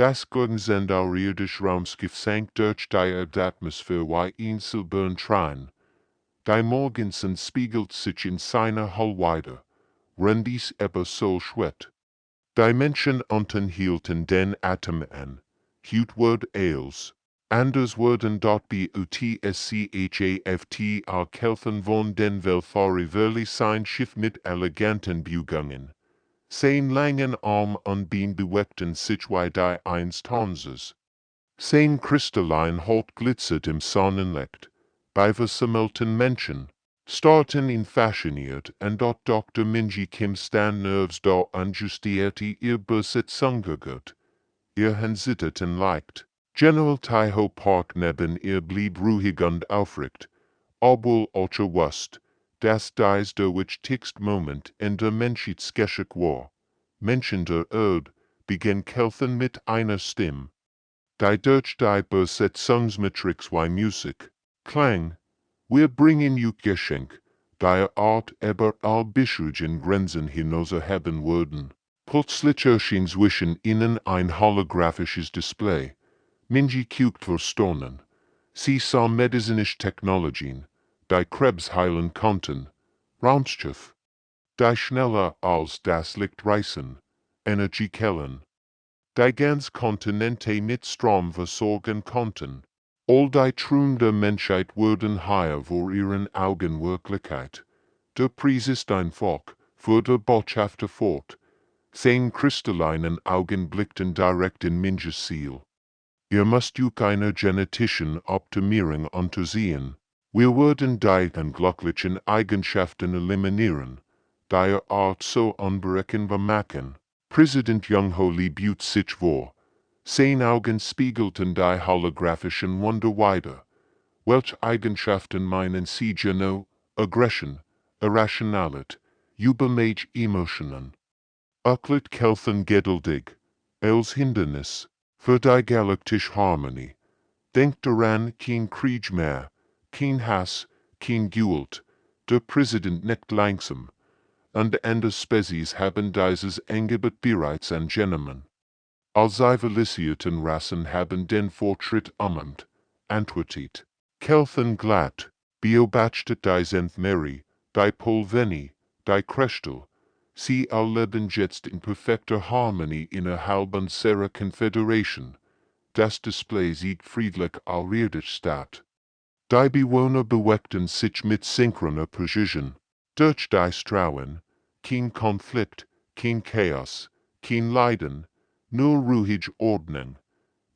Das Gurgensendauerirdische Raumschiff sank durch die Erdatmosphäre wie Inselbirntrein. Die Morgensen spiegelt sich in seiner Hull wider, wenn dies aber so schwet. Die Menschen unterhielten den Atem an, hut word eils. Anders worden dort BUTSCHAFT kelfen von den Welfare sein Schiff mit eleganten Bugungen. Sein langen Arm unbein beweckten sich wie die einst Hanses. Sein kristallin Holt glitzert im Sonnenlicht. Bei versammelten Menschen starten ihn fasziniert, und dort Dr. Minji Kim Stan Nerves da anjustierte ihr Besitzungsgut. Ihr Hansitterten leicht. General Taiho Park neben ihr blieb ruhig und aufrecht, obwohl Ultra wusst, dass dies der wichtigste Moment in der Menschheitsgeschichte war. Menschen der Erde begann kelfen mit einer Stimme. Die durch die Besetzungsmatrix wie Musik klang. Wir bringen you Geschenk, die Art aber all bisherigen Grenzen hinaus haben würden. Plötzlich erschien zwischen ihnen ein holographisches Display. Minji guckt verstohlen. Sie sah medizinische Technologien, die Krebs heilen konnten. Raumschiff, die schneller als das Licht reisen, Energiequellen, die ganz Kontinente mit Strom versorgen konnten. All die Träume der Menschheit wurden hier vor ihren Augen Wirklichkeit. Der Preis ist einfach, fuhr der Botschafter fort. Sein kristallinen Augen blickten direkt in Minjes Ziel. Ihr müsst euch einer genetischen Optimierung unterziehen. Wir werden die unglücklichen Eigenschaften eliminieren, die ihr Art so unberechenbar machen. Präsident Jung-ho liebte sich vor. Sein Augen spiegelten die holographischen Wunder wider. Welche Eigenschaften meinen Sie genau? Aggression, Irrationalität, Übermäßige Emotionen. Öklit kelfen geduldig, als Hindernis für die galaktische Harmonie. Denkt daran, kein Krieg mehr, kein Hass, kein Gewalt, der Präsident nicht langsam, und andere Spezies haben dieses Angebot bereits angenommen. All zivilisierten Rassen haben den Fortschritt umarmt, antwortet. Kelfen glatt, beobachtet die Zentmerie, die Polveni, die Krystal. Sie all leben jetzt in perfekter Harmonie innerhalb unserer Konföderation. Das Display sieht friedlich alrirdisch statt. Die Bewohner bewegten sich mit synchroner Precision. Durch die Strauen, kein Konflikt, kein Chaos, kein Leiden, nur ruhige Ordnung.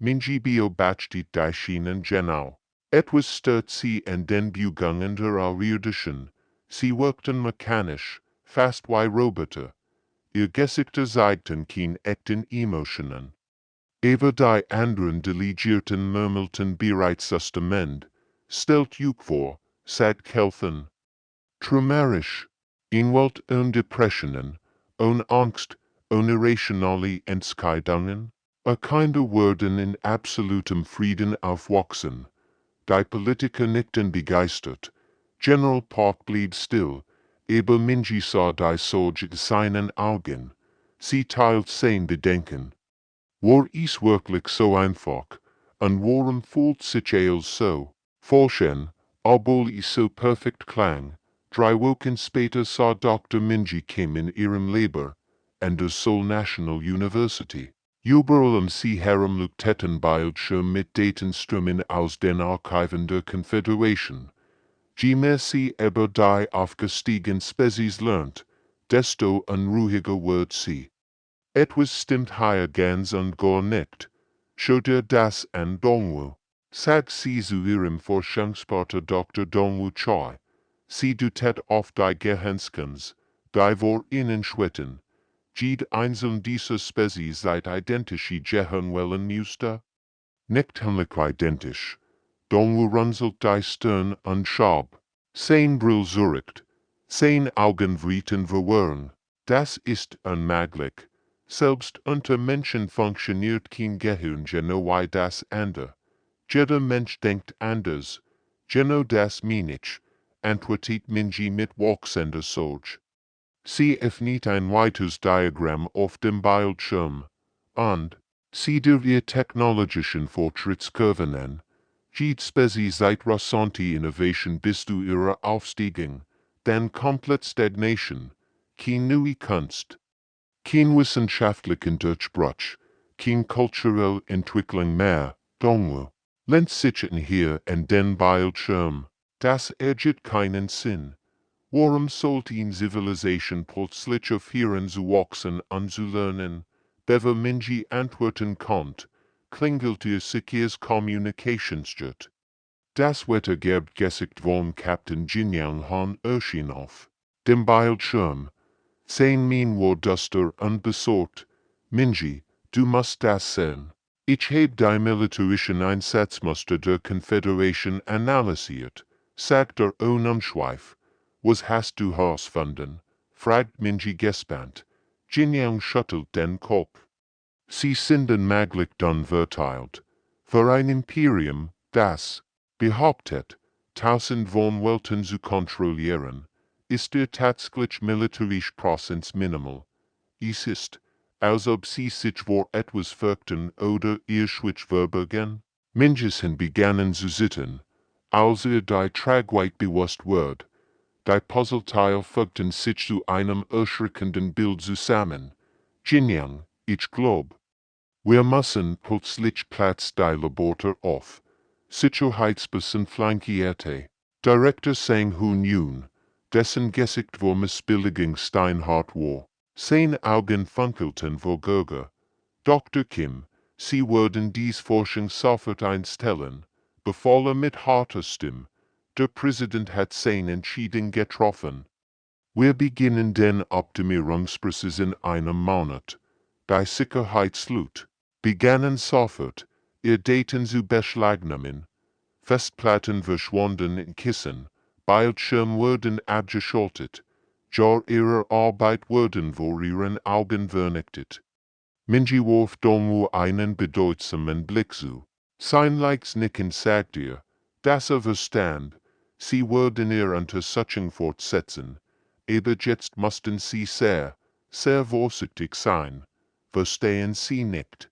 Minji beobachtet die Schienen genau. Etwas stört sie an den Bewegungen der Alrirdischen. Sie wirkten mechanisch, fast wie Roboter. Ihr Gesichter zeigten kein echten Emotionen. Aber die anderen Delegierten murmelten bereits Justament. Stellt euch vor, sagt Kelfen. Traumaerisch. Inwalt ohne Depressionen, ohne Angst, ohne rationale Entscheidungen. Kinder werden in absolutem Frieden aufwachsen. Die Politiker nickten begeistert. General Park blieb still, aber Minji sah die Sorge in seinen Augen. Sie teilt sein Bedenken. War es wirklich so einfach, und warum fühlt sich alles so? Forschen, obwohl es so perfekt klang. 3 Wochen später sah Dr. Minji Kim in ihrem Labor, an der Seoul National University. Überall sie herum leuchteten Bildschirme mit Datenströmen aus den Archiven der Konföderation. Je mehr sie über die aufgestiegenen Spezies lernt, desto unruhiger wird sie. Etwas stimmt hier ganz und gar nicht. Schau dir das an, Dongwu. Sagt sie zu ihrem Forschungspartner Dr. Dongwu Choi. Sie dutet auf die Gehirnskans, die vor ihnen schwitten. Jede einzelne dieser Spezies seid identisch Gehirnwellen Muster? Nicht hunlich identisch. Dongwu runzelt die Stirn und schab. Sein Brill zurückt. Sein Augen written verwirren. Das ist unmöglich. Selbst unter Menschen funktioniert kein Gehirn genau wie das andere. Jeder Mensch denkt anders. Genau das meine ich, antwortet Minji mit wachsender Sorge. Sie öffnet ein weiteres Diagramm auf dem Bildschirm. Und, Sie der wir technologischen Fortschrittskurven, geht Spezies seit Rassanti Innovation bis zu ihrer Aufstiegung, denn komplett Stagnation, kein neue Kunst, kein wissenschaftlichen Durchbruch, kein kulturelle Entwicklung mehr, Dongwu. Lehnt sich hier en den Bildschirm, das ergibt keinen Sinn. Warum sollte in Zivilisation plötzlich aufhören zu wachsen und zu lernen, bevor Minji antworten kommt, klingelt ihr sicheres Kommunikationsjet. Das Wetter gerbt gesicht von Captain Jinyang Han Erschien auf dem Bildschirm. Sein Min war duster und besorgt. Minji, du musst das sehen. Ich habe die militärischen Einsatzmuster der Konföderation analysiert, sagt ohne Umschweif. Was hast du herausgefunden? Fragt Minji gespannt. Jinyang schüttelt den Kopf. Sie sind unmöglich dann verteilt. Für ein Imperium, das behauptet, tausend von Welten zu kontrollieren, ist der tatsächlich militärische Prozent minimal. Es ist, als ob sie sich vor etwas fürchten oder ihr Schwitz verbergen. Menschen begannen zu zittern, als die Tragweite bewusst wird. Die Puzzleteile fügten sich zu einem erschreckenden Bild zusammen. Jinyang, ich glaub, wir müssen plötzlich Platz die Laboratory auf. Sicherheitsbessen flankierte. Direktor Sang Hun Yun, dessen Gesicht vor Missbilligung steinhart war. Seine Augen funkelten vor Gurge. Dr. Kim, Sie würden dies Forschung sofort einstellen, befahl mit harter Stimme. Der Präsident hat seine Entscheidung getroffen. Wir beginnen den Optimierungsprozess in einem Monat. Die Sicherheitsleute begannen sofort, ihr Daten zu beschlagnahmen. Festplatten verschwanden in Kissen, Bildschirme wurden abgeschaltet, Jar ihrer Arbeit wurden vor ihren Augen vernichtet. Minji warf Dongwu einen bedeutsamen Blick zu. Sein leichtes Nicken sagt ihr, dass verstand, sie würden ihr Untersuchung fortsetzen, aber jetzt mussten sie sehr, sehr vorsichtig sein. Verstehen Sie nicht?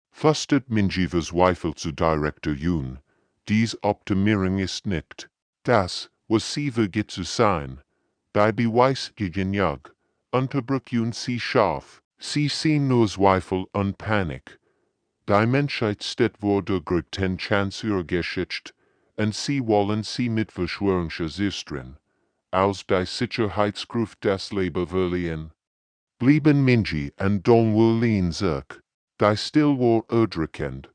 Flüstert Minji verzweifelt zu Direktor Yun. Dies Optimierung ist nicht das, was sie vergeht zu sein. Die Beweis gegen Jug, unterbrach Yun sie scharf. Sie sehen nur Zweifel und Panik. Die Menschheit steht vor der größten Chance ihrer Geschichte, und sie wollen sie mit Verschwörungssystemen, als die Sicherheitsgruft das Leben verlieren. Blieben Minji und Dongwu Lin zurück. Die Still war erdrückend,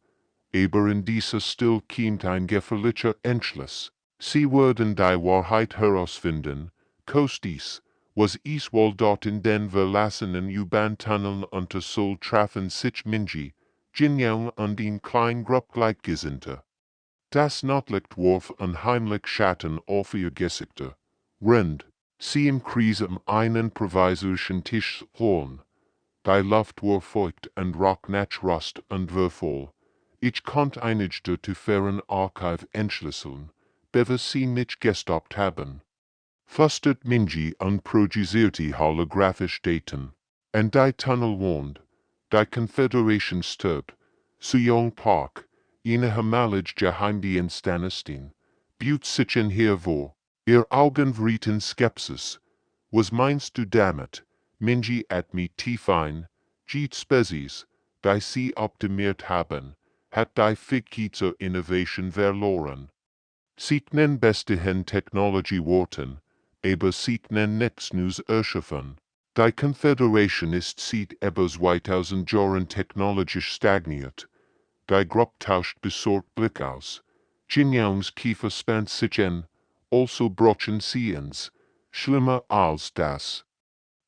aber in dieser Still kommt ein gefährlicher Entschluss. Sie würden die Wahrheit herausfinden, kostet was es wohl dort in den verlassenen U-Bahn-Tunneln unter Sol trafen sich Minji, Jinyang und ein klein Grupp Gleichgesinnter. Das Nordlicht warf ein heimlich Schatten auf ihr Gesichter. Rind, sie im Kreis um einen provisorischen Tisch holen. Die Luft war feucht und roch nach Rust und voll. Ich konnte einige der Tüferen Archive entschlüsseln, bevor sie mich gestoppt haben. Flüstert Minji und projizierte holographisch Daten. Und die Tunnel wohnt, die Confederation stirbt, Suyong Park, eine hemalige Geheimdienstanastein, buht sich in hervor, ihr Augen verrieten Skepsis. Was meinst du damit? Minji atmet tief ein, geht Spezies, die sie optimiert haben, hat die Fähigkeit zur Innovation verloren. Sie nennen bestehen Technology Worten, aber sie nennen nichts News erschaffen. Die Confederation ist seit über 2000 Jahren technologisch stagniert. Die Gruppe tauscht besorgt Blick aus. Jinyangs Kiefer spannt sich an, also brochen sie ins. Schlimmer als das.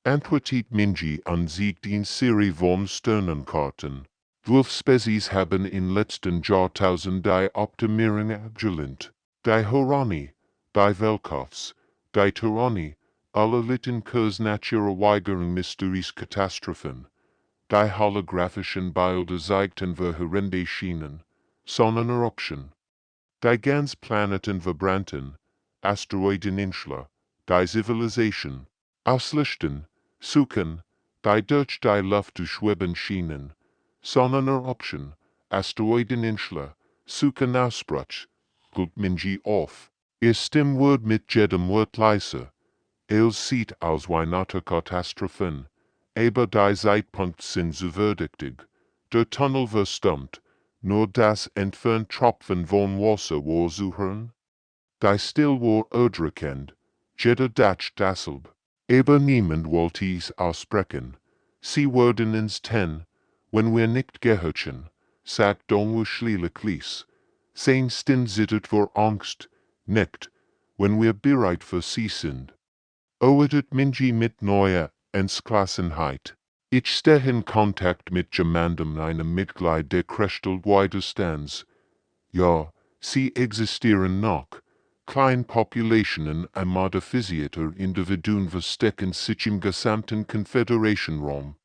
Antwortet Minji und siegt in Serie von Sternenkarten. 12 Spezies haben in letzten Jahrtausend die Optimierung abgelehnt. Die Horani, die Velkoffs, die Tyrannie, alle litten Kurs naturer Weigerung Mysteries Katastrophen. Die holographischen Bilder zeigten verheerende Schienen, Sonneneruption. Die ganz Planeten verbrannten, Asteroideninschler, die Zivilisation, auslichten, suchen, die durch die Luft zu schweben schienen, Sonneneruption, Asteroideninschla, Suchenausbruch, gut Minji auf. Ihr Stimmwort mit jedem Wort leise. Sieht aus wie Naturkatastrophen, aber die Zeitpunkt sind so verdächtig. Der Tunnel verstummt, nur das entfernt Tropfen von Wasser war zu hören. Die Still war erdrückend, jeder dacht dasselbe, aber niemand wollte es aussprechen. Sie wurden ins Ten, wenn wir nicht gehorchen, sagt Donwu schliesslich. Sein Sinn zittert vor Angst, nicht, wenn wir bereit für sie sind. Oedet Minji mit neuer Entschlossenheit. Ich stehe in Kontakt mit jemandem, einem Mitglied der Crystal Widerstands. Ja, sie existieren noch. Kleine Populationen amorphisierter Individuen verstecken sich im gesamten Confederation-Raum.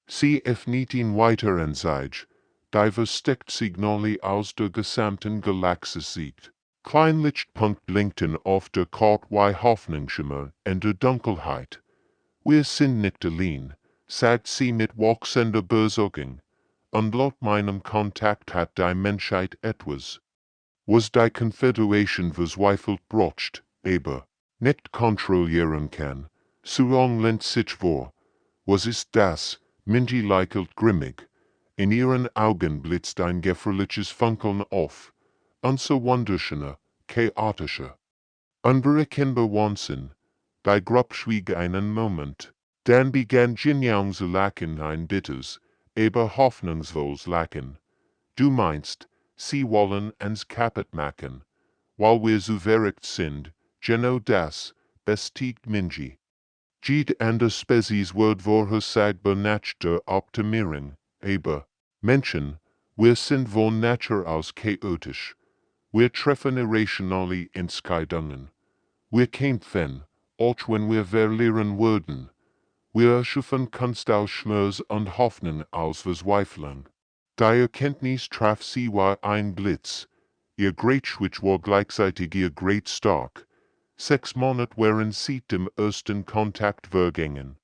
Sie öffnen weiter an sich, die versteckt Signale aus der gesamten Galaxie sieht. Kleinlichtpunkt blinkten auf der Karte wie Hoffnungsschimmer in der Dunkelheit. Wir sind nicht allein, sagt sie mit wachsender Besorgung. Und laut meinem Kontakt hat die Menschheit etwas, was die Confederation verzweifelt braucht, aber nicht kontrollieren kann. Solange lehnt sich vor. Was ist das? Minji lächelt grimmig. In ihren Augen blitzt ein gefährliches Funkeln auf. Unser wunderschöner, chaotischer, unberechenbar Wahnsinn. Die Gruppe schwieg einen Moment. Dann begann Jinyoung zu lachen, ein bittes, aber hoffnungsvolles Lachen. Du meinst, sie wollen uns kaputt machen, weil wir so verrückt sind, genau das, bestätigt Minji. Jede andere Spezies wird vorhersagbar nach der Optimierung, aber Menschen, wir sind von Natur aus chaotisch. Wir treffen irrationale Entscheidungen. Wir kämpfen, auch wenn wir verlieren würden. Wir erschaffen Kunst aus Schmerz und Hoffnung aus Verzweiflung. Die Erkenntnis traf sie wie ein Blitz. Ihr Greatschwitz war gleichzeitig ihr Greatstark. 6 Monate während sie dem ersten Kontakt vergingen.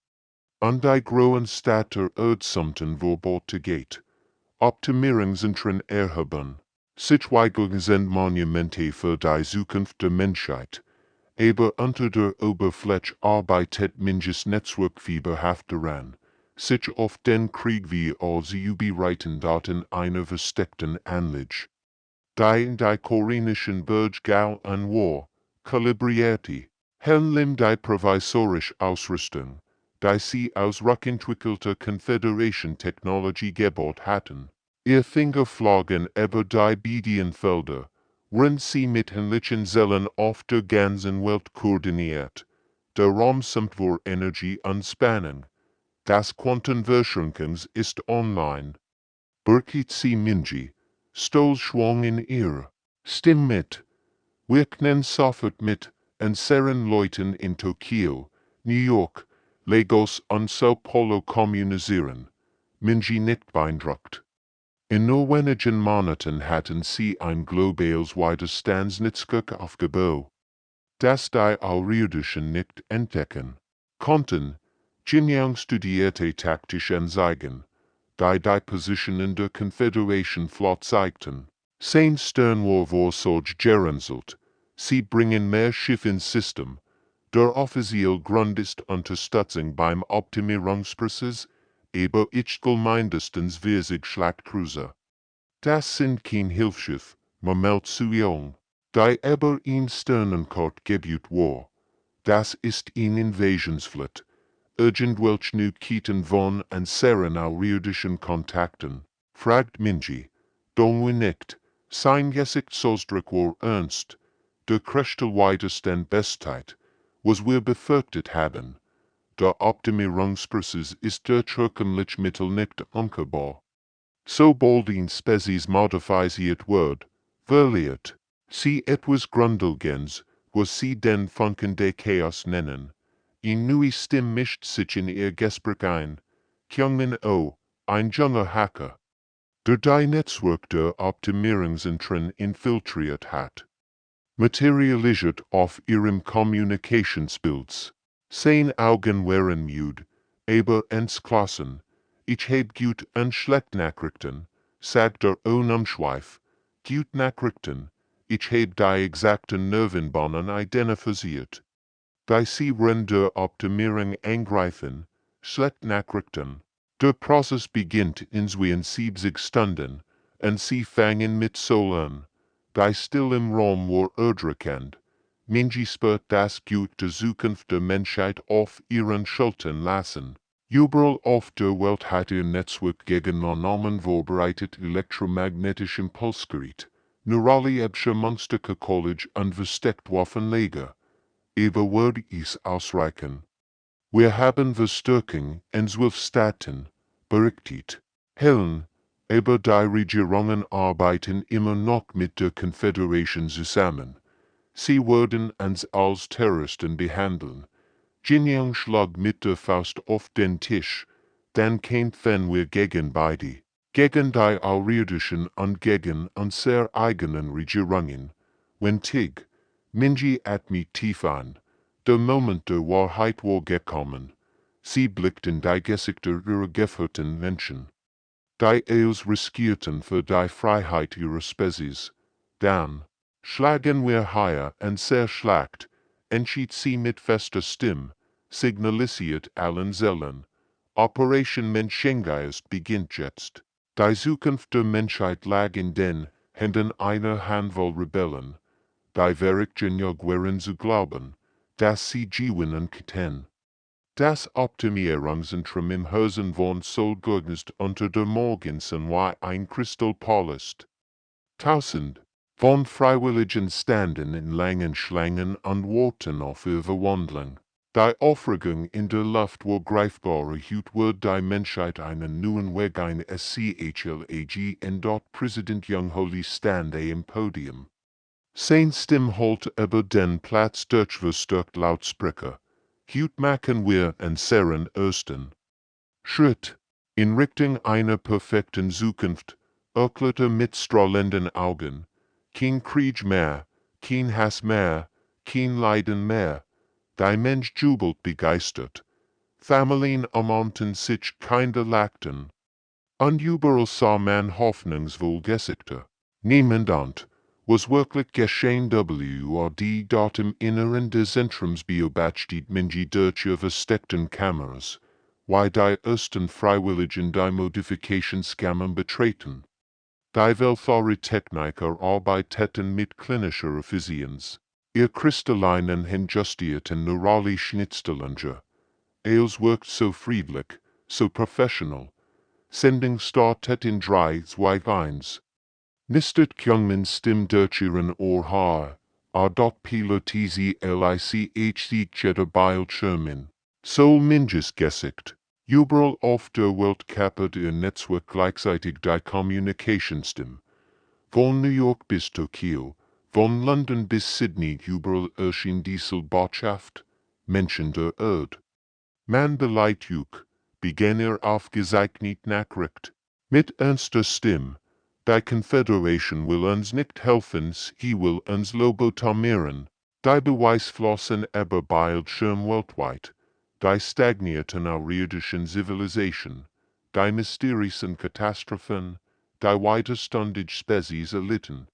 Und die großen Stadt der Erdsumpten verboten geht. Optimierungszentren erheben. Situationen sind Monumente für die Zukunft der Menschheit. Aber unter der Oberfläche arbeitet Minjes Netzwerk fieberhaft daran, sich auf den Krieg wie als überreiten Daten einer versteckten Anlage. Die koreanischen Berggau an War, kalibrierte, Helm die provisorische Ausrüstung, die sie aus rückentwickelter Confederation-Technologie gebaut hatten. Ihr Finger flogen über die Bedienfelder, während sie mit ähnlichen Zellen auf der ganzen Welt koordiniert. Der Raum samt vor Energie und Spannung. Das Quantenverschränkens ist online. Birkit sie Minji. Stol schwang in ihr. Stimm mit. Wir können sofort mit unseren Leuten in Tokio, New York, Lagos und Sao Paulo kommunizieren. Minji nicht beeindruckt. In nur wenigen Monaten hatten sie ein globales Widerstandsnetzwerk aufgebaut, das die Außerirdischen nicht entdecken konnten. Jinyoung studierte taktische Anzeigen, die Positionen der Confederation flott zeigten. Sein Stern war vorsorglich gerunselt. Sie bringen mehr Schiffe ins System. Der offizielle Grund ist Unterstützung beim Optimierungsprozess, aber ich will mindestens 40 Schlachtcruiser. Das sind kein Hilfsschiff, meldet Suyeong, die über ein Sternenkart gebaut war. Das ist ein Invasionsflotte. Irgendwelche Neuigkeiten von unseren außerirdischen Kontakten, fragt Minji. Dongwu nickt. Sein Gesichtsausdruck war ernst. Der Crystal-Widerstand Bestheit, was wir befürchtet haben. Der Optimierungsprozess ist durch herkömmliche Mittel nicht umkehrbar. Sobald ein Spezies modifiziert wird, verliert sie etwas Grundlegendes, was sie den Funken des Chaos nennen. Ein neues Stimme mischt sich in ihr Gespräch ein. Kyungmin O, ein junger Hacker, der die Netzwerk der Optimierungszentren infiltriert hat, materialisiert auf ihrem Kommunikationsbild. Sein Augen waren müde, aber entschlossen. Ich heb gut en schlecht Nachrichten, sagt der Onumschweif. Gut Nachrichten, ich heb die exakten Nervenbahnen identifiziert. Bei sie render Optimierung angreifen, schlecht Nachrichten. Der Prozess beginnt in 72 Stunden, und sie fangen mit Sol an. Die still im Raum war erdrückend. Minji spürt das Gut der Zukunft der Menschheit auf ihren Schultern lassen. Überall auf der Welt hat ihr Netzwerk gegen Normen vorbereitet elektromagnetisches Impulsgerät, neurale Ebsche Munsterke College und versteckt Waffenlager. Aber würde es ausreichen? Wir haben Verstärkung in 12 Staaten berichtet. Helen, aber die Regierungen arbeiten immer noch mit der Konföderation zusammen. Sie werden uns als Terroristen behandeln. Jinjiang schlägt mit der Faust auf den Tisch, dann kämpfen wir gegen beide. Gegen die außerirdischen und gegen unsere eigenen Regierungen. Wenn Tig, Minji atmet tief ein. Der Moment der Wahrheit war gekommen. Sie blickten die Gesichter ihrer geführten Menschen. Die es riskierten für die Freiheit ihrer Spezies. Dann schlagen wir higher und sehr schlecht, entschied sie mit fester Stimme, signalisiert allen Seelen. Operation Menschengeist beginnt jetzt. Die Zukunft der Menschheit lag in den Händen einer Handvoll Rebellen. Die Verrichten wären zu glauben, dass sie gewinnen könnten. Das Optimierungszentrum im Hausen von Solgurgnist unter der Morgenson war ein Kristallpalast. Tausend von Freiwilligen standen in langen Schlangen und warten auf Überwandlung. Die Aufregung in der Luft war greifbar, erhielt die Menschheit einen neuen Weg ein Schlag und dort Präsident Young Holy stand im Podium. Sein Stimme holte über den Platz durch verstärkt Lautsprecher. Hut machen wir einen seren ersten Schritt in Richtung einer perfekten Zukunft, erklärte mit strahlenden Augen. Kein Krieg mehr, kein Hass mehr, kein Leiden mehr. Der Mensch jubelt begeistert. Familien umarmten sich, Kinder lachten. Und überall sah man hoffnungsvoll Gesichter. Niemand was wirklich geschehen die dort im Inneren des Zentrums beobachtet Minji durch versteckten Kameras, wie die ersten Freiwilligen die Modifikationskammer betreten. Die weltwahre Techniker arbeiteten mit klinischer Effizienz. Ihr kristallinen justierten neurale Schnittstellungen. Es wirkt so friedlich, so professional. Sendung startet in 3, 2, 1. Nistert Kyungmin Stim durch ihren Ohr dort pilotisi LICH cheddar Bildschirmen. Soul Minges Gesicht. Überall auf der Welt kappert ihr Netzwerk gleichzeitig die Kommunikationsstim. Von New York bis Tokio, von London bis Sydney überall erschien diese Botschaft. Menschen der Erde. Man beleidigt, begann aufgezeichnet Nachricht. Mit ernster Stimme. Die Confederation will uns nicht helfen, sie will uns lobotomieren. Die Beweis flossen aber Bildschirm weltweit. Die stagnierten außerirdischen Zivilisation. Die mysterischen Katastrophen. Die widerständige Spezies erlitten.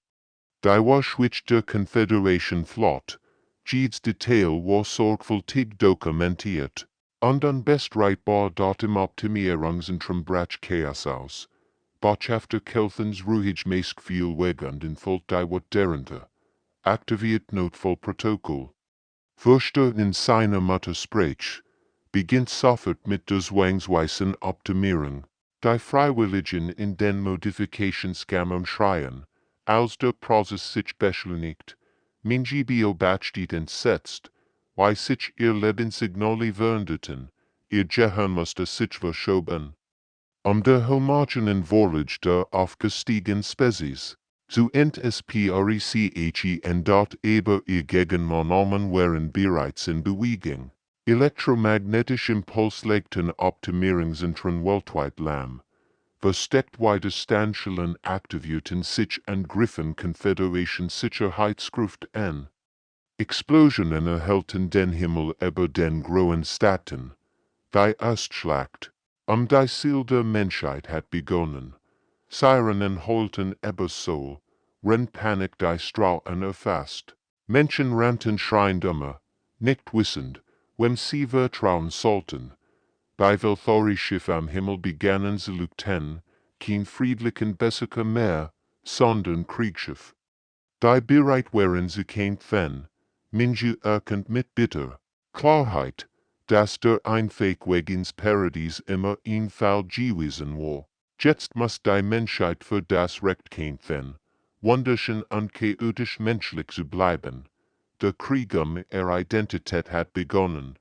Die Warschwitch der Confederation flott. Jedes Detail war sorgfältig dokumentiert. Und unbestreitbar dort im Optimierungszentrum brach Chaos aus. Botschafter Kelthens ruhig meist viel wegend in Volt die wat derente. Aktiviert Notfallprotokoll. Förster in seiner Muttersprache. Beginnt sofort mit der zwangsweisen Optimierung. Die Freiwilligen in den Modifikationskammern schreien. Als der Prozess sich beschleunigt. Minji beobachtet entsetzt. Weil sich ihr Lebenssignale veränderten. Ihr Gehirn musste sich verschoben. Der homogenen Vorlage der aufgestiegenen Spezies. Zu NSPRECHEN dort aber ihr Gegenmaßnahmen waren bereits in Bewegung. Elektromagnetische Impuls legten Optimierungszentren weltweit lahm. Versteckt Widerstandsstellen aktivierten sich und griffen Confederation Sicherheitsgruft an. Explosionen erhellten den Himmel über den großen Staaten. Die Ostschlacht. Die Preis der Menschheit hat begonnen. Sirenen heulten Ebersol, rennt Panik die Straßen erfasst. Menschen rannten schreiend nicht wissend, wem sie vertrauen sollten. Bei welchem Schiff am Himmel begannen sie lugten, kein friedlichen Besseker mehr, sondern Kriegsschiff. Die bereit waren sie kämpfen, Minju erkennt mit bitter Klarheit, dass der Einweg ins Paradies immer ein Fall gewesen war. Jetzt muss die Menschheit für das Recht kämpfen, wunderschön und chaotisch menschlich zu bleiben. Der Krieg ihre Identität hat begonnen.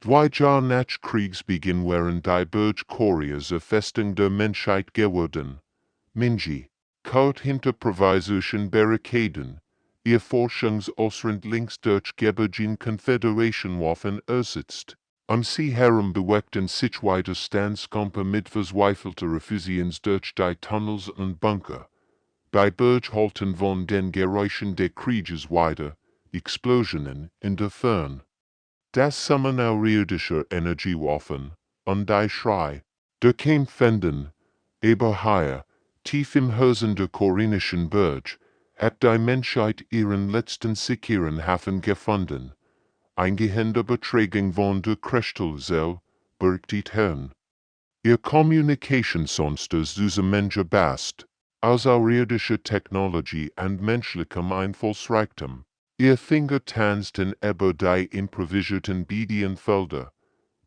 2 Jahre nach Kriegsbeginn waren die Burj-Khalifa Festung der Menschheit geworden. Minji, kalt hinter provisorischen Barrikaden, ihr Forschungsausrend links durch Gebergin Confederation Waffen ersitzt. Sie herum bewegten sich Widerstandskämpfer mit verzweifelter Effizienz durch die Tunnels und Bunker. Bei Burghalten von den Geräuschen des Krieges weiter, Explosionen in der Ferne. Das Summen außerirdischer Energiewaffen, und die Schrei der Kämpfenden, Eberheier, tief im Herzen der koreanischen Burg, hat die Menschheit ihren letzten sicheren Hafen gefunden. Eingehende Betragung von der Kristallsel, bergt Herrn. Ihr Kommunikationssonster süße Menschen bast, als außerirdische Technologie und menschlichem Einflussreichtum. Ihr Finger tanzten über die improvisierten Medienfelder,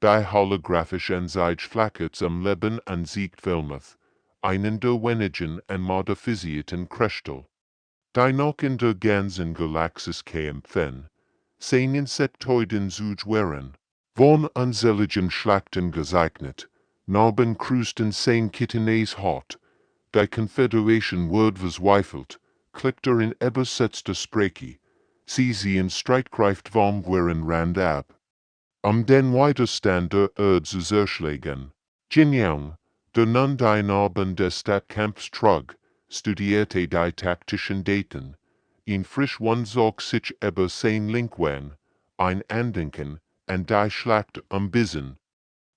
die holographisch Anzeige zum Leben und Siegtfilmeth, einen der wenigen und modifizierten Kristall. Die noch in der ganzen Galaxis kämpfen, sehen Insektoiden waren, von unzähligen Schlachten gezeichnet, Narben krusten sein Kittenes Hort, die Confederation wird verzweifelt, klickter in übersetzter Sprache, sie in Streitkraft vom Gueren Rand ab. Den Widerstand der Erde zu zerschlagen. Jinyoung, der nun die Narben des Stadtkampfs trug, studierte die taktischen Daten. In frisch Wunsorg sich über sein Linkwan, ein Andenken, und die Schlacht Bissen.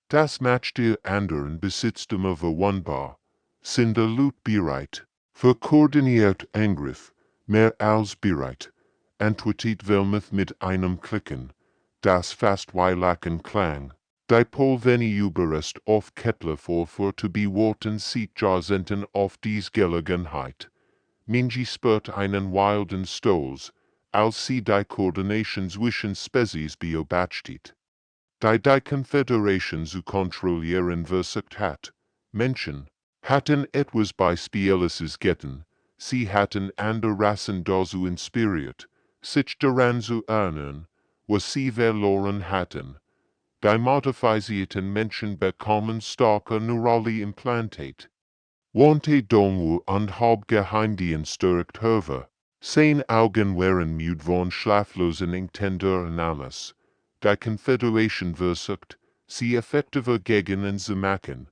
Das macht der anderen Besitztümer verwundbar, sind der Lut bereit, für koordiniert Angriff, mehr als bereit, antwortet Wilmeth mit einem Klicken, das fast weilachen klang. Die Polveni überrest auf Kepler vor zu beworten sieht Jarsenten auf dies Gelegenheit. Minji spürt einen wilden Stolz, als sie die Koordination zwischen Spezies beobachtet. Die Confederation zu kontrollieren versucht hat. Menschen hatten etwas Beispielles getan, sie hatten andere Rassen dazu inspiriert, sich daran zu erinnern, was sie verloren hatten. Die modifizierten Menschen bekommen starke neurale Implantate. Wante Dongwu und Hauptgeheimdienst Höver. Sein Augen waren müde von schlaflosen Intender Namas. Die Confederation versucht, sie effektiver gegen zu machen.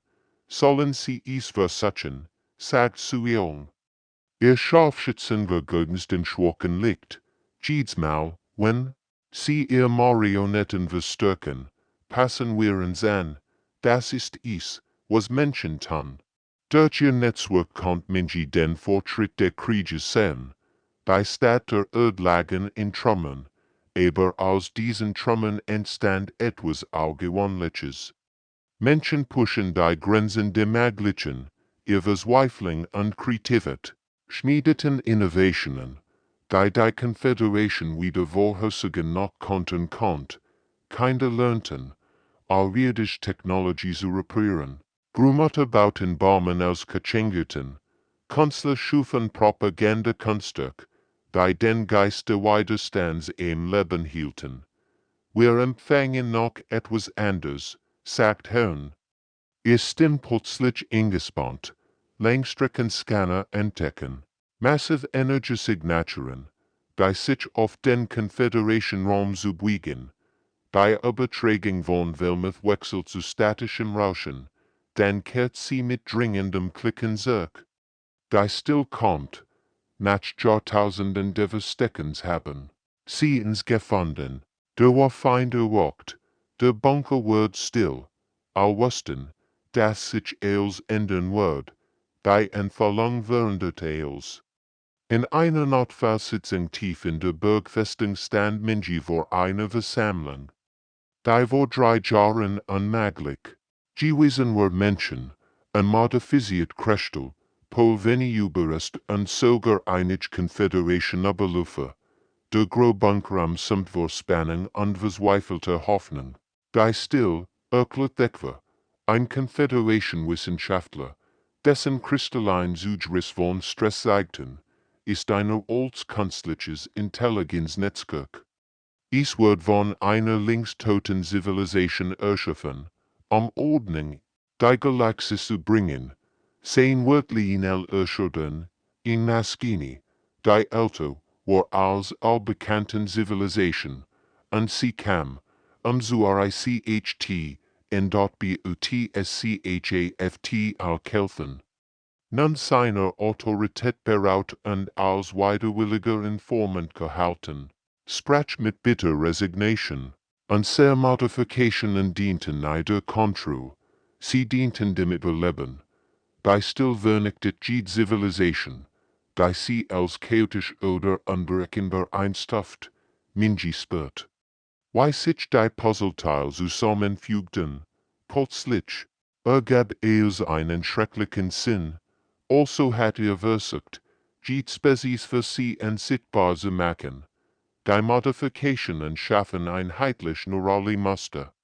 Sollen sie es versuchen, sagt Suyeong. Ihr Scharfschützenvergögens den Schwachen liegt. Jedes wenn sie ihr Marionetten verstärken, passen wir uns an. Das ist es, was Menschen tun. Durch ihr Netzwerk kommt Minji den Fortschritt der Krieges sehen. Die Stadt der Erde lagen in Trümmern, aber aus diesen Trümmern entstand etwas Außergewöhnliches. Menschen pushen die Grenzen der Möglichen, ihr Verzweiflung und Kreativität, schmiedeten Innovationen, die Confederation wieder vorhersagen noch konnten Kinder lernten, außerirdische Technologie zu reparieren. Großmutter bauten Baumen aus Kachengerten, Künstler schufen Propagandakunstwerk, die den Geist des Widerstands im Leben hielten. Wir empfangen noch etwas anderes, sagt Herrn. Ihr Stimm plötzlich eingespannt, Langstreckenscanner entdecken, Massive Energy Signaturen, die sich auf den Confederation Raum subwiegen, die Übertragung von Wilmeth wechselt zu statischem Rauschen, dann kehrt sie mit dringendem Klicken zurück. Die still kommt, nach Jahrtausenden der Versteckens haben, sie uns gefunden, der Feind erwacht, der Bunker wird still, all wussten, das sich als ändern wird, die Entfallung während Eels. In einer Notfallsitzung tief in der Burgfestung stand Minji vor einer Versammlung. Die vor 3 Jahren unmöglich gewesen war Menschen, ein modifiziert Christel, Pol wenn überest und sogar einige Konföderation überlaufen. Der Grobunkeram samt vor Spannung und verzweifelter Hoffnung. Die still, erklärt war, ein Konföderation-Wissenschaftler, dessen kristallin Zugriss von Stress zeigten, ist einer als künstliches Intelligenznetzwerk. Es wird von einer linkstoten Zivilisation erschaffen, Ordnung, die Galaxie zu bringen, sein wörtlich in erschüttern, in Naskini, die älter war als allbekannten Zivilisation, und sie kam, zu RICHT, in dort BUTSCHAFT alkelfen. Nun seiner Autorität beraut und als widerwilliger Informant gehalten, sprach mit bitter Resignation, und sehr Modifikationen dienten der Kontrolle, sie dienten dem Überleben, die stillvernichtet die Zivilisation, die sie als chaotisch oder unberechenbar einstuft, Minji spürt. Wie sich die Puzzleteile zusammenfügten, plötzlich, ergab es einen schrecklichen Sinn, also hat versucht, die Spezies für sie unsichtbar zu machen. Die Modifikationen schaffen einheitlich neurale Muster,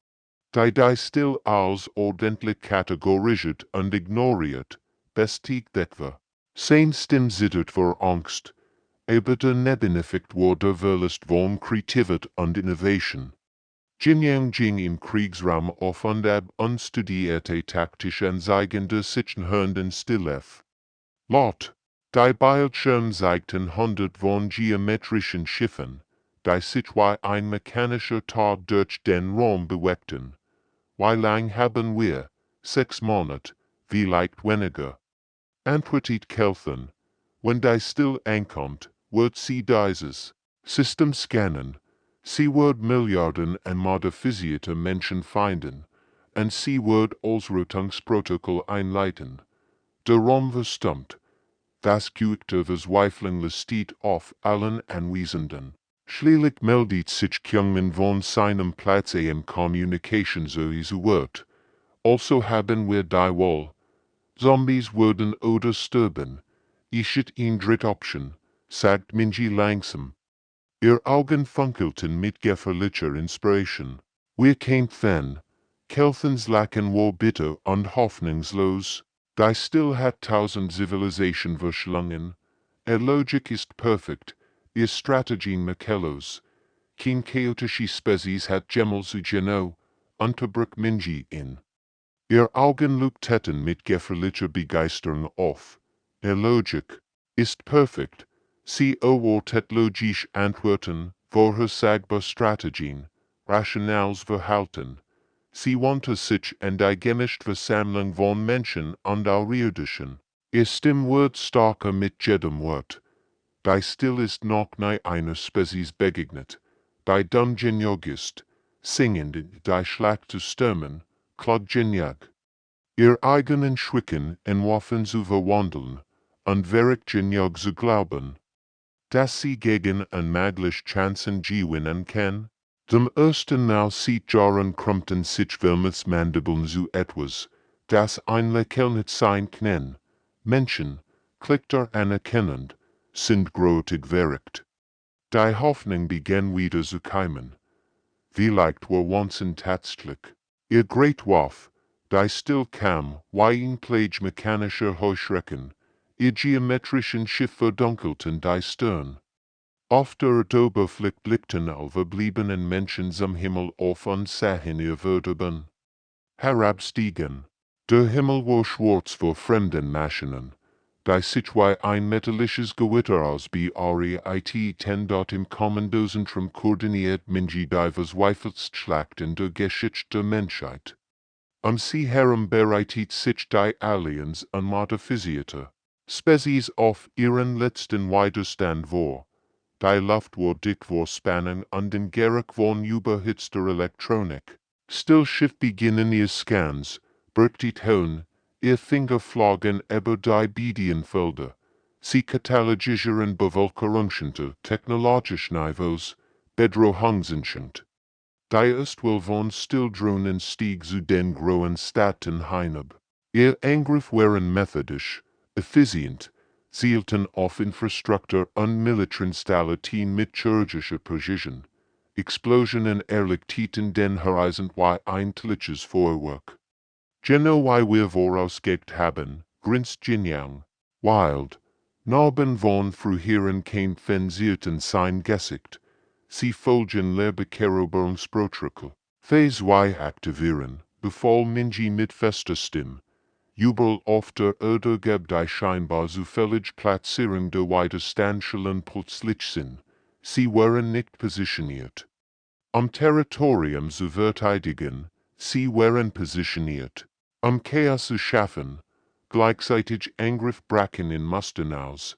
die still als ordentlich kategorisiert und ignoriert, bestätigt etwa. Sein Stimm zittert vor Angst, aber der Nebeneffekt wurde verlust von Kreativität und Innovation. Jinyang Jing im Kriegsraum auf und ab unstudierte taktische Anzeigen der sich hörenden Stillef. Lot, die Bildschirme zeigten 100 von geometrischen Schiffen, die sich wie ein mechanischer Tag durch den Raum bewegten. Wie lang haben wir? 6 Monate, vielleicht weniger. Antwortet Kelthen, wenn die still ankommt, wird sie dieses System scannen. Sie wird Milliarden an modifizierter Menschen finden, und sie wird Ausrottungsprotokoll einleiten. Der Raum verstummt. Das geübte Verzweiflung lässt auf allen Anwesenden. Schließlich meldet sich Kyungmin von seinem Platz im Kommunikationswirt. Also haben wir die Wahl. Zombies würden oder sterben. Ischet in Drittoption, sagt Minji langsam. Ihr Augen funkelten mit gefährlicher Inspiration. Wir kämpfen. Kelthens Lachen war bitter und hoffnungslos. Die still hat 1000 Zivilisation verschlungen. Logik ist perfekt. Ihr Strategien makellos. Kein chaotische Spezies hat Gemmel zu genau, unterbrach Minji in. Ihr Augen leuchteten mit gefährlicher Begeisterung auf. Logik ist perfekt. Sie erwartet logisch Antworten, vorhersagbar Strategien, rationales Verhalten. Sie wandte sich an die gemischte Versammlung von Menschen und Außerirdischen. Ihr Stimm wird starker mit jedem Wort. Die still ist noch nie einer Spezies begegnet. Die Dungeon ist, singend, die Schlacht zu stürmen, Klaggenjag. Ihr eigenen Schrecken in Waffen zu verwandeln, und Veriggenjag zu glauben, dass sie gegen unmögliche Chancen gewinnen kann. Zum ersten Mal seit Jahren krummten sich Wilmets Mandeln zu etwas, das ein Lächeln sein kann. Menschen, Klickter anerkennend, sind grotig verrückt. Die Hoffnung begann wieder zu keimen. Vielleicht war Wanzen tatsächlich ihr Great Waff, die still kam, wie ein Plage mechanischer Heuschrecken, ihr geometrischen Schiff verdunkelten die Stirn. Auf der Oberfläche blickten alle verbliebenen Menschen zum Himmel auf und sahen ihr Verderben herabstiegen. Der Himmel war schwarz vor fremden Maschinen, die sich wie ein metallisches Gewitter aus BREIT dort im Kommandozentrum koordiniert Minji die verzweifeltsten der Geschichte der Menschheit. Sie herum bereitet sich die Aliens unmodifizierte Spezies auf ihren letzten Widerstand vor. Die Luft war dick vor Spannung und den Geruch von überhitzter Elektronik. Still Schiff beginnen ihr Scans, Bergtit Hone, ihr Finger flogen über die Bedienfelder. Sie katalogisieren Bevölkerungsschente, technologisch Niveaus, Bedrohungsenschend. Die Ostwell von Stilldrohnen stieg zu den großen Städten hinab. Ihr Angriff waren methodisch, effizient, zielten auf Infrastruktur und Militärinstallation mit chirurgischer Precision. Explosionen erlichteten den Horizont wie ein tödliches Feuerwerk. Genau wie wir vorausgesagt haben, grinst Jinjiang. Wild. Narben von früheren Kämpfen zierten sein Gesicht. Sie folgen der Bekehrungsprotokoll. Phase Y aktivieren, befahl Minji mit fester Stimme. Jubel auf der Erde gab die scheinbar zufällige Platzierung der Widerstandsstellen plötzlich Sinn. Sie waren nicht positioniert. Am Territorium zu verteidigen, sie waren positioniert. Chaos zu schaffen, gleichzeitig Angriff brachen in Mustern aus.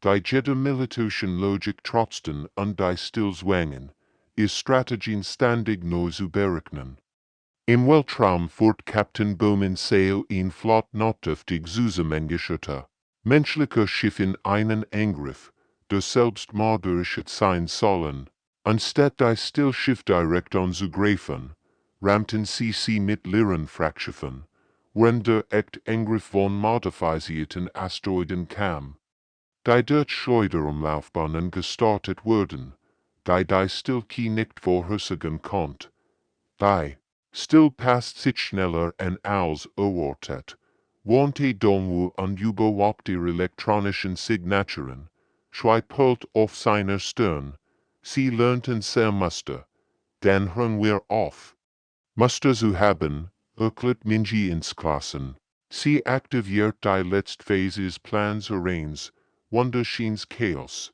Die jede militärischen Logik trotzten und die Stillzwangen, ihr Strategien ständig neu zu berechnen. Im Weltraum fuhrt Captain Bowman Seo in Flott notdürftig zusammengeschüttert. Menschliche Schiff in einen Angriff, der selbst mörderische sein sollen. Anstatt die Stillschiff direkt anzugreifen, rammten sie mit leeren Frachtschiffen, wenn der echte Angriff von modifizierten Asteroiden kam. Die dort Schleuderumlaufbahnen gestartet wurden, die Stillkey nicht vorhersagen konnte. Die Still passt sich schneller als erwartet, wandte Dongwu und überwachte ihre elektronischen Signaturen, schweifelt auf seiner Stirn. Sie lernten sehr Muster. Dann hören wir auf. Muster zu haben, erklärt Minji ins Klassen. Sie aktiviert die letzte Phase des Plans Arraigns, Wunderscheins Chaos.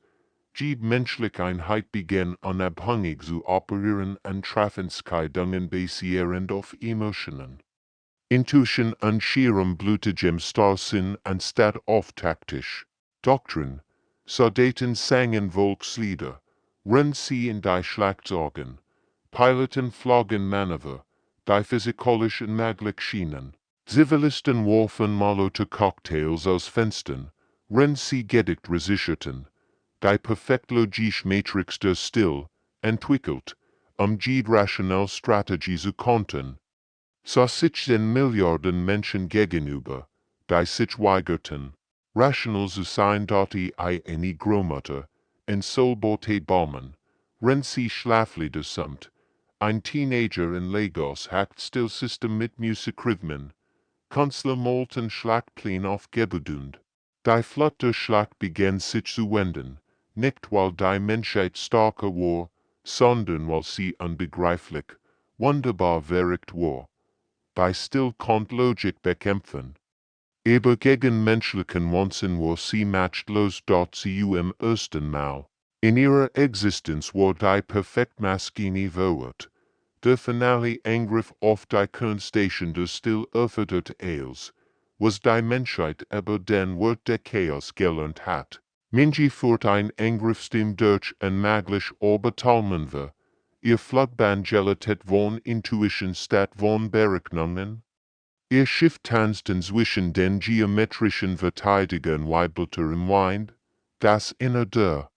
Die menschliche Einheit begann unabhängig zu operieren und Treffenskeidungen basierend auf Emotionen. Intuition und schierem blutigem Starrsinn anstatt auf taktisch. Doktrin. Soldaten sangen Volkslieder. Rennen sie in die Schlagzeugen. Piloten flogen Manöver, die physikalisch unmöglich schienen. Zivilisten warfen Molotov-Cocktails aus Fenstern. Rennen sie gedickt resicherten. Die perfektlogische Matrix der Still, entwickelt, die rationelle Strategie zu kontern. So sich den Milliarden Menschen gegenüber, die sich weigerten, rational zu sein, eine Großmutter, en Solbote Baumann, wenn sie schlaflieder samt. Ein Teenager in Lagos hackt Stillsystem mit Musikrhythmen, Künstler molten Schlagpläne aufgebudund. Die Flut der Schlacht begann sich zu wenden, nicht weil die Menschheit starker war, sondern weil sie unbegreiflich, wunderbar verrückt war. Die Still konnte Logik bekämpfen. Aber gegen menschlichen Wahnsinn war sie machtlos dort sie im ersten Mal. In ihrer Existenz war die Perfektmaschine verwirrt. Der finale Angriff auf die Kernstation der Still erforderte als, was die Menschheit über den Wort der Chaos gelernt hat. Minji führt ein Angriffsteam durch unmöglich Orbitalmanöver. Ihr Flugbahn gelatet von Intuition statt von Berechnungen. Ihr Schiff tanzten zwischen den geometrischen Verteidigern weibelte im Wind. Das Innere der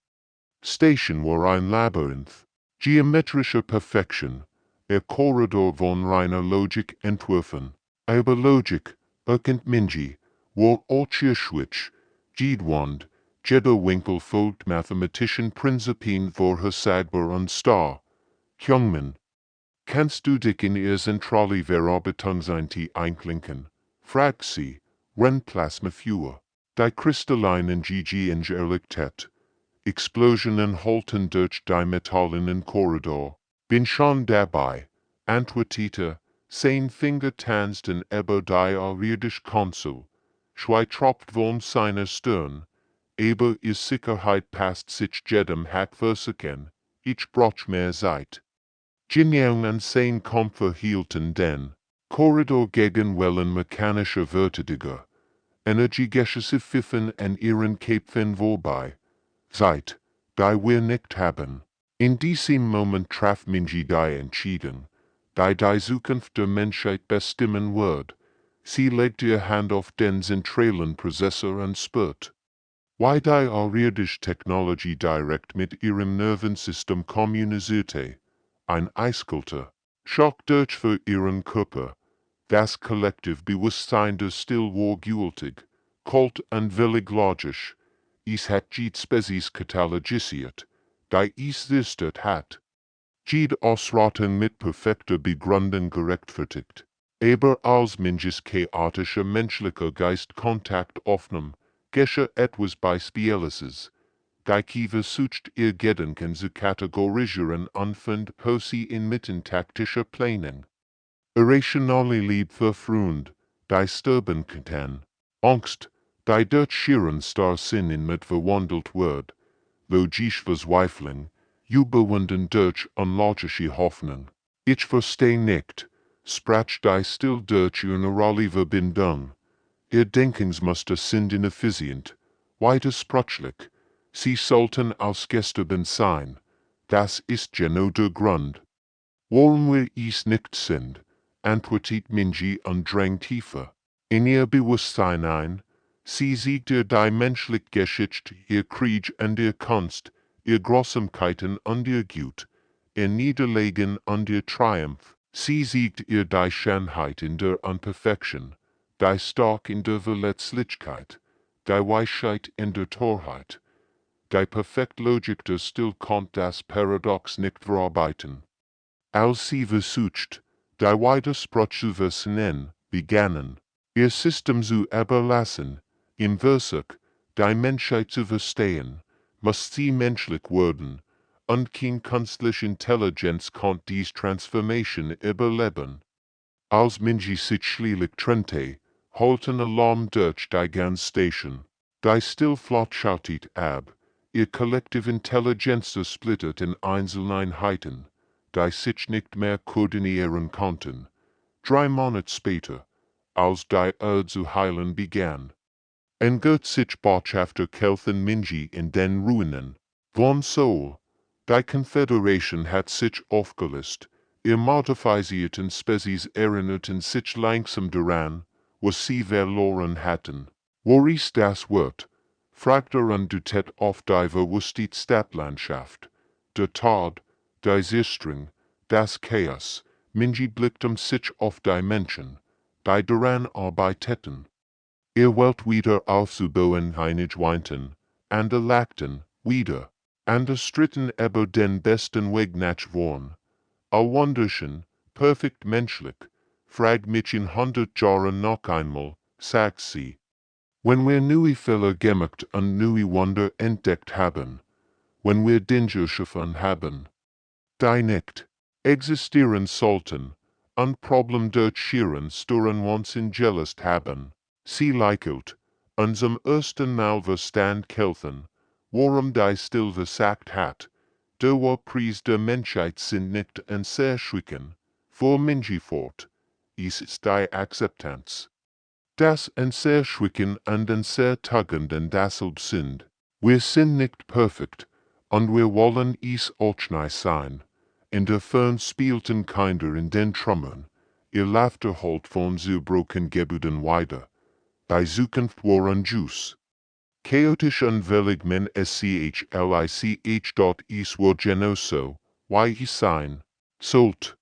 Station war ein Labyrinth. Geometrischer Perfektion. Ihr Korridor von reiner Logik entworfen. Aber Logik, erkennt Minji, war Orts-Schwitch, Jedwand, jeder Winkel folgt mathematischen Prinzipien vorhersagbar und starr. Kyungmin, kannst du dich in ihr zentrale Verarbeitungseinheit einklinken? Fragt sie, wenn Plasma fuhr. Die kristallinen GG Erlichtheit. Explosionen halten durch die metallenen Korridor. Bin schon dabei, antwortete, sein Finger tanzten über die irdische Konsul. Schwei tropft von seiner Stirn. Aber ihr Sicherheit passt sich jedem Hackversagen. Ich brauch mehr Zeit. Jinjiang und sein Kämpfer hielten den Korridor gegen Wellen mechanischer Verteidiger. Energetische Pfiffen an ihren Köpfen vorbei. Zeit, die wir nicht haben. In diesem Moment traf Minji die Entscheidung, die Zukunft der Menschheit bestimmen wird. Sie legt ihr Hand auf den zentralen Prozessor und spürt, wie die irdische Technologie direkt mit ihrem Nervensystem kommunizierte. Ein eiskalter Schock durch für ihren Körper. Das Kollektivbewusstsein der still war gültig, kalt und willig logisch. Es hat jede Spezies katalogisiert, die es existiert hat. Jede Ausrottung mit perfekter Begründung gerechtfertigt. Aber als Mensch chaotischer menschlicher Geist Kontakt aufnahm, geschah etwas Beispielliches. Die Kiefer sucht ihr Gedanken zu kategorisieren und fand Posse inmitten taktischer Plänen. Irrationale Liebe für Freund, die sterben kann. Angst, die durch schieren Starrsinn mit verwandelt wird. Logische Verzweiflung, überwunden durch unlogische Hoffnung. Ich verstehe nicht, sprach die still durch ihr neurale Verbindung. Ihr Denkensmuster sind ineffizient, widersprüchlich. Sie sollten ausgestorben sein. Das ist genau der Grund. Warum wir es nicht sind, antwortet Minji und drängt tiefer in ihr Bewusstsein ein. Sie siegt ihr die menschliche Geschichte, ihr Krieg und ihr Kunst, ihr Grausamkeiten und ihr Gut, ihr Niederlegen und ihr Triumph. Sie siegt ihr die Schönheit in der Unperfection, die Stark in der Verletzlichkeit, die Weisheit in der Torheit, die perfekt Logik der still konnt das Paradox nicht verarbeiten. Als sie versucht, die Widerspruch zu verstehen, begannen, ihr System zu überlassen, im Versuch, die Menschheit zu verstehen, muss sie menschlich werden, und keine künstliche Intelligenz konnte diese Transformation überleben. Als Minji sich schließlich trennte, holten Alarm durch die ganze Station. Die Stillflot schautet ab, ihr Kollektiv Intelligenz zersplittert in Einzeleinheiten, die sich nicht mehr koordinieren konnten. 3 Monate später, als die Erde zu heilen begann, entgurt sich Botschafter Kelthen Minji in den Ruinen. Von Seoul, die Konföderation hat sich aufgelöst, ihr modifizierten Spezies erinnerten sich langsam daran, was sie verloren hatten. Wo ist das Wort? Fragte und dutet auf die verwusste Stadtlandschaft. Der Tod, die Zerstörung, das Chaos. Minji blickte sich auf die Menschen, die daran arbeiteten. Ihr wollt wieder aufzubauen einig weinten, ande lachten, wieder, ande stritten über den besten Weg nach vorn. A wunderschön, perfekt menschlich, fragt mich in 100 Jahren noch einmal, sagt sie. Wenn wir neue Fehler gemacht und neue Wunder entdeckt haben, wenn wir Danger geschaffen haben, die nicht existieren sollten, und Problem durchschieren stören uns in Gelust haben. Sie lächelt, unserem ersten Mal Verstand kelten, worum die still versagt hat, der Preis der Menschheit sind nicht entzerschwicken, vor Minji fort, es ist die Akzeptanz. Das Entzerschwicken und Entzertugenden dasselbe sind. Wir sind nicht perfekt, und wir wollen es auch nicht sein. In der Fern spielten Kinder in den Trümmern, ihr Laughter holt von zerbrochen Gebäuden weiter. Die Zukunft war unjust. Chaotisch und willig men es war genauso, wie es sein sollte.